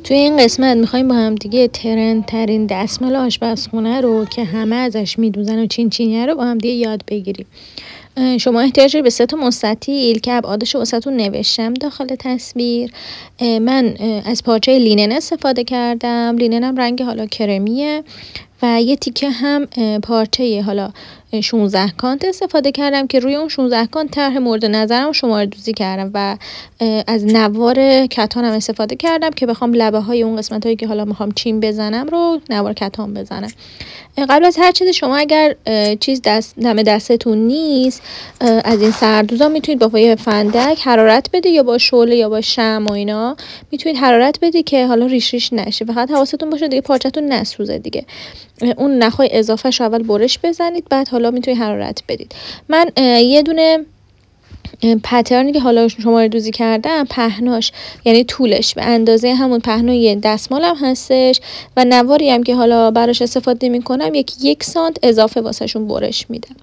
توی این قسمت میخوایم با هم دیگه ترند ترین دستمال آشپزخونه رو که همه ازش میدوزن و چین چینیه رو با هم دیگه یاد بگیریم. شما احتیاج به 3 تا مستطیل که ابعادش رو واسهتون نوشتم داخل تصویر. من از پارچه لینن استفاده کردم، لیننم رنگ حالا کرمیه و یه تیکه هم پارچه حالا 16 کانت استفاده کردم که روی اون 16 کانت طرح مورد نظرم شماره دوزی کردم و از نوار کتانم استفاده کردم که بخوام لبه های اون قسمت هایی که حالا میخوام چین بزنم رو نوار کتان بزنم. قبل از هر چیز شما اگر چیز دم دستتون نیست از این سردوزا میتونید با پای فندک حرارت بده یا با شعله یا با شمع و اینا میتونید حرارت بده که حالا ریش ریش نشه. فقط حواستون باشه دیگه پارچتون نسوزه دیگه. اون نخای اضافهش رو اول برش بزنید، بعد حالا میتونید حرارت بدید. من یه دونه پترنی که حالا شماره دوزی کردم پهناش یعنی طولش به اندازه همون پهنای دستمالم هستش و نواری هم که حالا براش استفاده میکنم 1 سانت اضافه واسهشون برش میدم.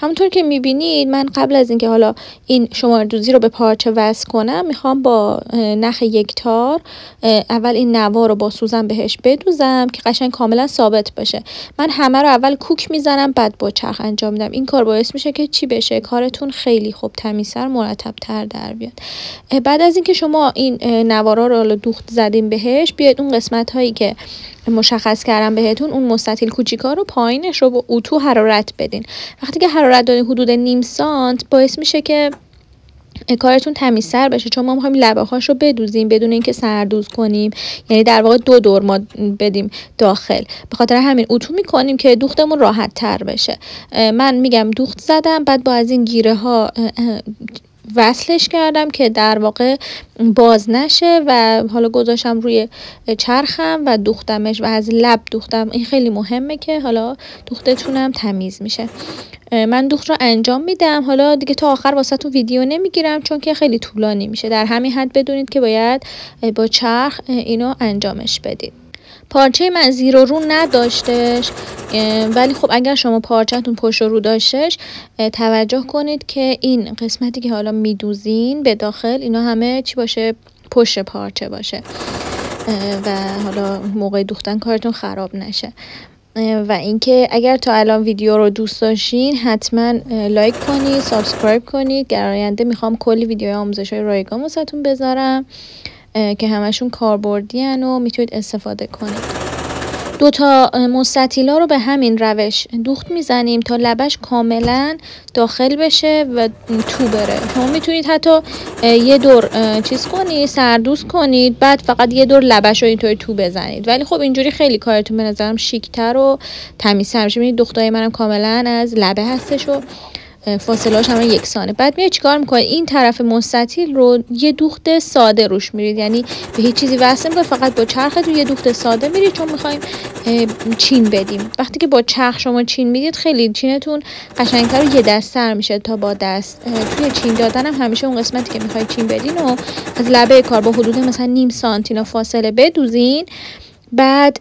همونطور که میبینید من قبل از اینکه حالا این شماره دوزی رو به پارچه وصل کنم میخوام با نخ 1 تار اول این نوار رو با سوزن بهش بدوزم که قشنگ کاملا ثابت بشه. من همه رو اول کوک میزنم بعد با چرخ انجام میدم. این کار باعث میشه که چی بشه، کارتون خیلی خوب تمیزتر مرتب‌تر در بیاد. بعد از اینکه شما این نوارا رو دوخت زدین بهش، بیاید اون قسمت هایی که مشخص کردم بهتون اون مستطیل کوچیکا رو پایینش رو با اتو حرارت بدین. وقتی که حرارت دادین حدود نیم سانت باعث میشه که کارتون تمیزتر بشه، چون ما میخوایم لبه هاش رو بدوزیم بدون اینکه سردوز کنیم، یعنی در واقع 2 دور ما بدیم داخل. به خاطر همین اتو میکنیم که دوختمون راحت تر بشه. من میگم دوخت زدم، بعد با از این گیره ها وصلش کردم که در واقع باز نشه و حالا گذاشتم روی چرخم و دوختمش و از لب دوختم. این خیلی مهمه که حالا دوختتونم تمیز میشه. من دوخت رو انجام میدم. حالا دیگه تا آخر واسه تو ویدیو نمیگیرم چون که خیلی طولانی میشه. در همین حد بدونید که باید با چرخ اینو انجامش بدید. پارچه من زیر و رو نداشتش، ولی خب اگر شما پارچه‌تون پشت و رو داشتش توجه کنید که این قسمتی که حالا میدوزین به داخل اینا همه چی باشه، پشت پارچه باشه و حالا موقع دوختن کارتون خراب نشه. و اینکه اگر تا الان ویدیو رو دوست داشتین حتما لایک کنید، سابسکرایب کنید. در آینده میخوام کلی ویدیو آموزش‌های رایگان واسهتون بذارم که همشون کاربردی ان و میتونید استفاده کنید. 2 تا مستطیلا رو به همین روش دوخت میزنیم تا لبش کاملا داخل بشه و تو بره. شما میتونید حتی یه دور چیز کنید، سردوز کنید، بعد فقط یه دور لبش رو اینطوری تو بزنید. ولی خب اینجوری خیلی کارتون به نظرم شیک‌تر و تمیزتر میشه. ببینید دوختای منم کاملا از لبه هستش و فاصله‌اش هم یکسانه. بعد میاد چیکار میکنید؟ این طرف مستطیل رو یه دوخت ساده روش میرید، یعنی به هیچ چیزی وصل نمی‌کنید، فقط با چرختون یه دوخت ساده میرید چون میخوایم چین بدیم. وقتی که با چرخ شما چین میدید خیلی چینتون قشنگتر و یه دست‌تر میشه تا با دست. توی چین دادن هم همیشه اون قسمتی که میخواید چین بدین و از لبه کار با حدود مثلا نیم سانتی اینا فاصله بدوزین، بعد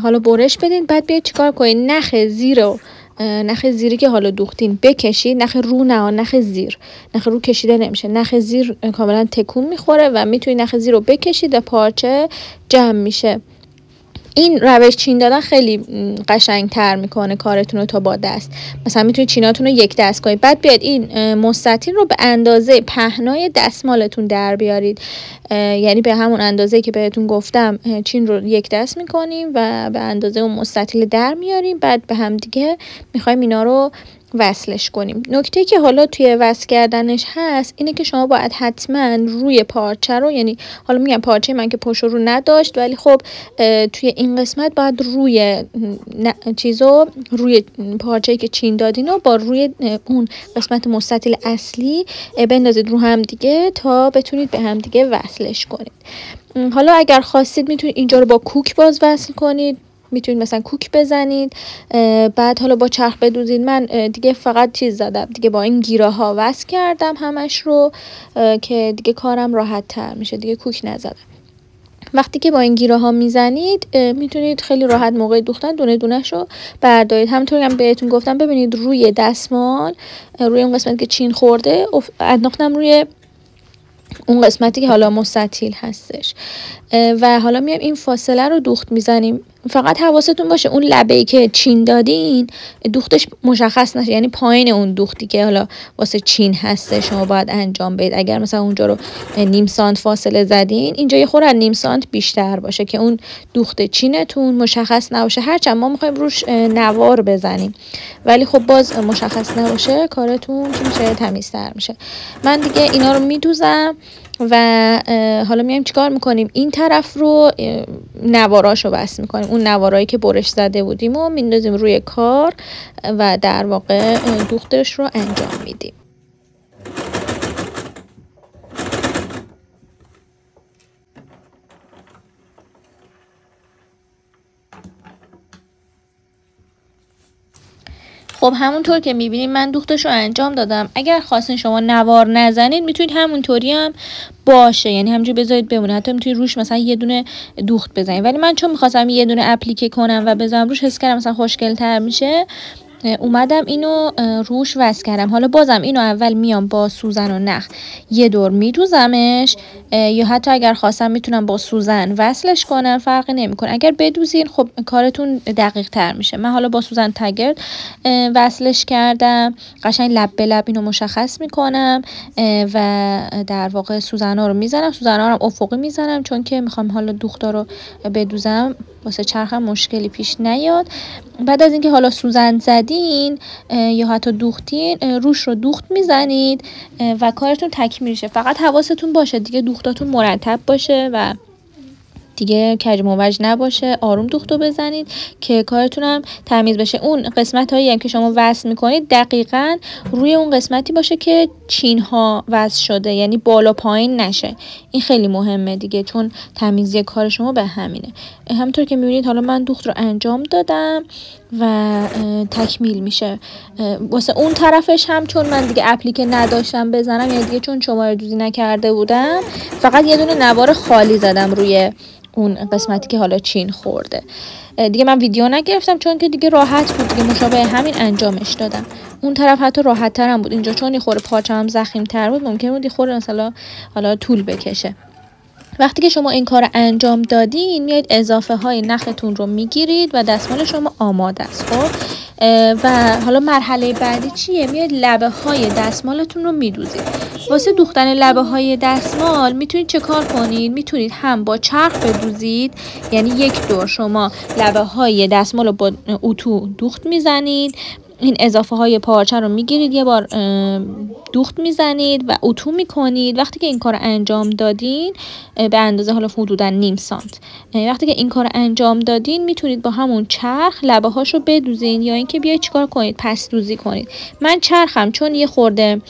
حالا برش بدین. بعد بیاید چیکار کنید؟ نخ زیری که حالا دوختین بکشید، نخ رو نه، نخ زیر. نخ رو کشیده نمیشه، نخ زیر کاملا تکون میخوره و میتونید نخ زیر رو بکشید و پارچه جمع میشه. این روش چین دادن خیلی قشنگتر میکنه کارتون رو تا با دست. مثلا میتونید چیناتون رو 1 دست کنید، بعد بیاد این مستطیل رو به اندازه پهنای دستمالتون در بیارید، یعنی به همون اندازه که بهتون گفتم چین رو 1 دست میکنیم و به اندازه اون مستطیل در میاریم. بعد به هم دیگه میخوایم اینا رو وصلش کنیم. نکته که حالا توی وصل کردنش هست اینه که شما باید حتما روی پارچه رو، یعنی حالا میگم پارچه من که پشت رو نداشت، ولی خب توی این قسمت باید روی روی پارچه‌ای که چین دادین و با روی اون قسمت مستطیل اصلی بندازید رو هم دیگه تا بتونید به هم دیگه وصلش کنید. حالا اگر خواستید میتونید اینجا رو با کوک باز وصل کنید، میتونید مثلا کوک بزنید، بعد حالا با چرخ بدوزید. من دیگه فقط چیز زدم دیگه، با این گیره ها وصل کردم همش رو که دیگه کارم راحت تر میشه، دیگه کوک نزدم. وقتی که با این گیره ها میزنید میتونید خیلی راحت موقع دوختن دونه دونه‌ش رو بردارید. همونطوری هم بهتون گفتم ببینید روی دستمال، روی اون قسمت که چین خورده انداختم روی اون قسمتی که حالا مستطیل هستش. و حالا میایم این فاصله رو دوخت میزنیم. فقط حواستون باشه اون لبه‌ای که چین دادین دوختش مشخص نشه، یعنی پایین اون دوختی که حالا واسه چین هسته شما باید انجام بدید. اگر مثلا اونجا رو نیم سانت فاصله زدین، اینجا یه خورده نیم سانت بیشتر باشه که اون دوخت چینتون مشخص نباشه. هرچند ما میخوایم روش نوار بزنیم ولی خب باز مشخص نباشه کارتون که میشه تمیزتر میشه. من دیگه اینا رو میدوزم و حالا میایم چیکار میکنیم؟ این طرف رو نواراشو بس میکنیم، اون نوارایی که برش زده بودیم و میندازیم روی کار و در واقع دوختش رو انجام میدیم. خب همونطور که میبینید من دوختش رو انجام دادم. اگر خواستین شما نوار نزنید میتونید همونطوری هم باشه، یعنی همینجوری بذارید بمونه، حتی میتونید روش مثلا یه دونه دوخت بزنید. ولی من چون میخواستم یه دونه اپلیکه کنم و بذارم روش، حس کردم مثلا خوشگل‌تر میشه، اومدم اینو روش وصل کردم. حالا بازم اینو اول میام با سوزن و نخ یه دور میدوزمش، یا حتی اگر خواستم میتونم با سوزن وصلش کنم، فرقی نمیکنه. اگر بدوزین خب کارتون دقیق تر میشه. من حالا با سوزن تگرد وصلش کردم، قشنگ لب به لب اینو مشخص میکنم و در واقع سوزنا رو میزنم. سوزنا رو افقی میزنم چون که میخوام حالا دوختا رو بدوزم واسه چرخم مشکلی پیش نیاد. بعد از اینکه حالا سوزن زدین یا حتی دوختین، روش رو دوخت میزنید و کارتون تکمیل شه. فقط حواستون باشه دیگه دوختاتون مرتب باشه و دیگه کج موج نباشه، آروم دوختو بزنید که کارتون هم تمیز بشه. اون قسمت هایی هم که شما وصل میکنید دقیقاً روی اون قسمتی باشه که چین ها وصل شده، یعنی بالا پایین نشه. این خیلی مهمه دیگه، چون تمیزی کار شما به همینه. همونطور که میبینید حالا من دوخت رو انجام دادم و تکمیل میشه. واسه اون طرفش هم چون من دیگه اپلیکه نداشتم بزنم، یعنی دیگه چون شماره دوزی نکرده بودم، فقط یه دونه نوار خالی زدم روی اون قسمتی که حالا چین خورده. دیگه من ویدیو نگرفتم چون که دیگه راحت بود، دیگه مشابه همین انجامش دادم. اون طرف حتی راحت تر هم بود، اینجا چون یه خورده پارچه‌ام زخیم تر بود ممکن بود یه خورده مثلا حالا طول بکشه. وقتی که شما این کار انجام دادین، میایید اضافه های نختون رو میگیرید و دستمال شما آماده است. خب و حالا مرحله بعدی چیه؟ میایید لبه های دستمالتون رو میدوزید. واسه دوختن لبه های دستمال میتونید چه کار کنید؟ میتونید هم با چرخ بدوزید، یعنی یک دور شما لبه های دستمال رو با اتو دوخت میزنید، این اضافه های پارچه رو میگیرید یه بار دوخت میزنید و اتو میکنید. وقتی که این کار انجام دادین به اندازه حالا حدودا نیم سانت، وقتی که این کار انجام دادین میتونید با همون چرخ لبه هاشو بدوزین یا اینکه بیاید چیکار کنید؟ پس دوزی کنید. من چرخم چون یه خورده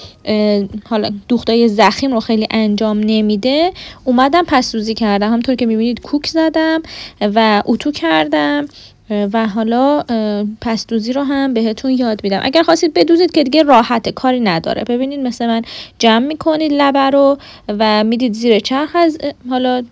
حالا دوختای زخیم رو خیلی انجام نمیده، اومدم پس دوزی کردم. همونطور که میبینید کوک زدم و اتو کردم و حالا پس دوزی رو هم بهتون یاد میدم. اگر خواستید بدوزید که دیگه راحته، کاری نداره. ببینید مثل من جمع میکنید لبه رو و میدید زیر چرخ از حالا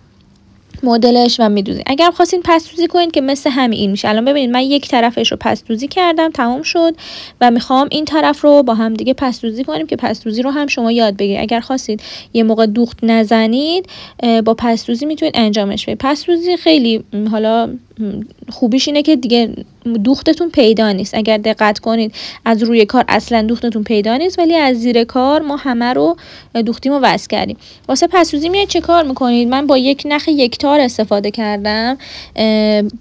مدلش و میدوزید. اگر خواستین پس دوزی کنید که مثل همین این میشه. الان ببینید من یک طرفش رو پس دوزی کردم، تمام شد و میخوام این طرف رو با هم دیگه پس دوزی کنیم که پس دوزی رو هم شما یاد بگیرید. اگر خواستید یه موقع دوخت نزنید، با پس دوزی میتونید انجامش بدید. پس دوزی خیلی حالا خوبیش اینه که دیگه دوختتون پیدا نیست. اگر دقت کنید از روی کار اصلا دوختتون پیدا نیست، ولی از زیر کار ما همه رو دوختیم و وصل کردیم. واسه پس دوزی میاد چه کار میکنید؟ من با یک نخ یک تار استفاده کردم.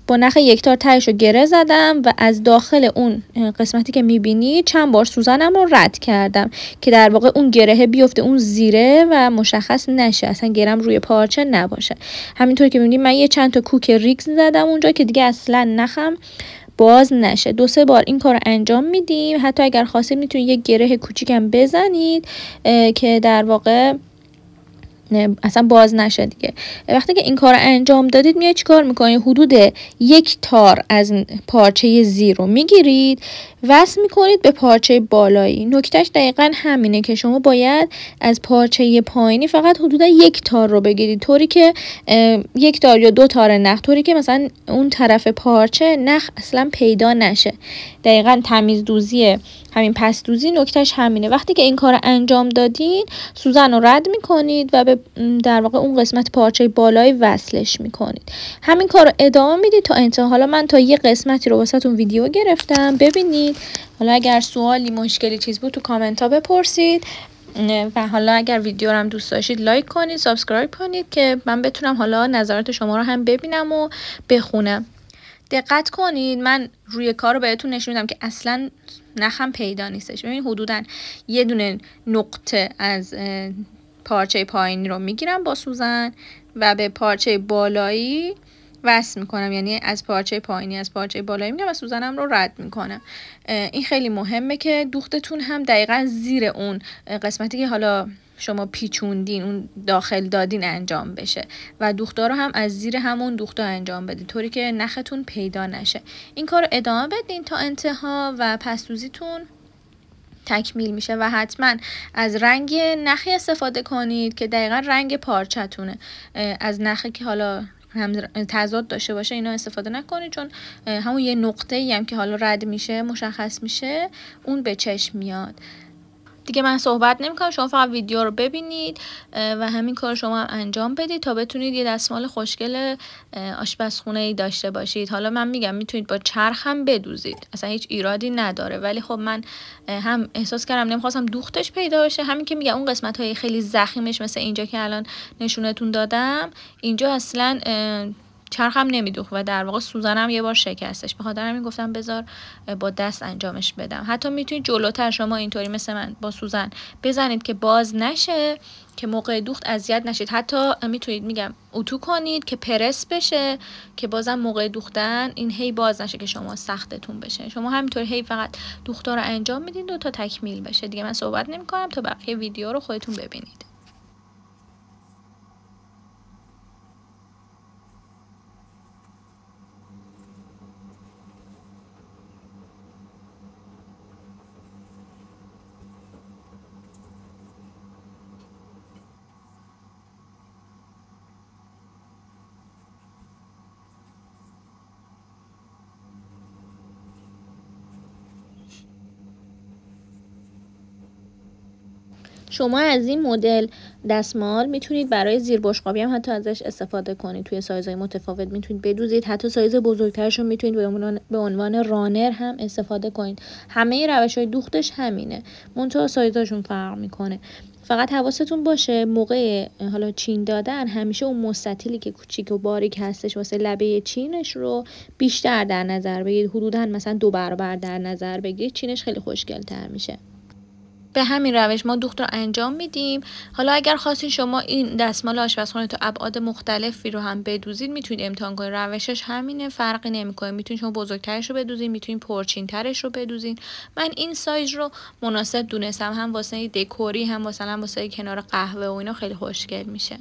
با نخ یک تار تهش رو گره زدم و از داخل اون قسمتی که میبینید چند بار سوزنم رو رد کردم که در واقع اون گره بیفته اون زیره و مشخص نشه، اصلا گرم روی پارچه نباشه. همینطور که میبینید من یه چند تا کوک ریگز زدم اونجا که دیگه اصلا نخم باز نشه. 2-3 بار این کار انجام میدیم. حتی اگر خواستید میتونید یک گره کوچیکم بزنید که در واقع اصلا باز نشه دیگه. وقتی که این کار انجام دادید میاد چیکار میکنید؟ حدود 1 تار از پارچه زیر رو میگیرید، وصل میکنید به پارچه بالایی. نکتهش دقیقا همینه که شما باید از پارچه پایینی فقط حدود 1 تار رو بگیرید، طوری که 1 تار یا 2 تار نخ، طوری که مثلا اون طرف پارچه نخ اصلا پیدا نشه. دقیقا تمیز دوزی همین پس دوزی نکتهش همینه. وقتی که این کار انجام دادین سوزن رو رد میکنید و به در واقع اون قسمت پارچه بالایی وصلش میکنید. همین کار رو ادامه میدید تا انتها. حالا من تا یه قسمتی رو واسهتون ویدیو گرفتم ببینید. حالا اگر سوالی مشکلی چیز بود تو کامنت ها بپرسید و حالا اگر ویدیو رو هم دوست داشتید لایک کنید، سابسکرایب کنید که من بتونم حالا نظرات شما رو هم ببینم و بخونم. دقت کنید من روی کار رو بهتون نشون میدم که اصلا نخم پیدا نیستش. ببینید حدوداً یه دونه نقطه از پارچه پایینی رو میگیرم با سوزن و به پارچه بالایی وصل میکنم، یعنی از پارچه پایینی از پارچه بالایی میگم و سوزنم رو رد میکنم. این خیلی مهمه که دوختتون هم دقیقا زیر اون قسمتی که حالا شما پیچوندین اون داخل دادین انجام بشه و دوختا رو هم از زیر همون دوختا انجام بدید طوری که نختون پیدا نشه. این کار رو ادامه بدین تا انتها و پس دوزیتون تکمیل میشه و حتما از رنگ نخی استفاده کنید که دقیقا رنگ پارچتونه. از نخی که حالا هم تضاد داشته باشه اینا استفاده نکنید، چون همون یه نقطه‌ای هم که حالا رد میشه مشخص میشه اون به چشم میاد. دیگه من صحبت نمیکنم، شما فقط ویدیو رو ببینید و همین کار شما هم انجام بدید تا بتونید یه دستمال خوشگل آشپزخونه ای داشته باشید. حالا من میگم میتونید با چرخ هم بدوزید، اصلا هیچ ایرادی نداره، ولی خب من هم احساس کردم نمیخواستم دوختش پیدا بشه. همین که میگم اون قسمت های خیلی ضخیمش مثل اینجا که الان نشونتون دادم اینجا اصلا چرخم نمیدوخت و در واقع سوزنم یه بار شکستش. به خاطر همین گفتم بذار با دست انجامش بدم. حتی میتونید جلوتر شما اینطوری مثل من با سوزن بزنید که باز نشه، که موقع دوخت اذیت نشید. حتی میتونید میگم اتو کنید که پرس بشه که بازم موقع دوختن این هی باز نشه که شما سختتون بشه. شما همینطوری هی فقط دوختا رو انجام میدید و تا تکمیل بشه. دیگه من صحبت نمیکنم تا بقیه ویدیو رو خودتون ببینید. شما از این مدل دستمال میتونید برای زیر بشقابی هم حتی ازش استفاده کنید. توی سایزهای متفاوت میتونید بدوزید، حتی سایز بزرگترش رو میتونید به عنوان رانر هم استفاده کنید. همه روش‌های دوختش همینه، منتها سایزاشون فرق میکنه. فقط حواستون باشه موقع حالا چین دادن همیشه اون مستطیلی که کوچیک و باریک هستش واسه لبه چینش رو بیشتر در نظر بگیرید، حدوداً مثلا 2 برابر در نظر بگیرید، چینش خیلی خوشگل‌تر میشه. به همین روش ما دوخت رو انجام میدیم. حالا اگر خواستین شما این دستمال آشپزخونه تو ابعاد مختلفی رو هم بدوزید میتونید امتحان کنید. روشش همینه، فرقی نمیکنه. میتونید شما بزرگترش رو بدوزید، میتونید پرچین ترش رو بدوزید. من این سایز رو مناسب دونستم، هم واسه دکوری هم واسه کنار قهوه و اینا خیلی خوشگل میشه.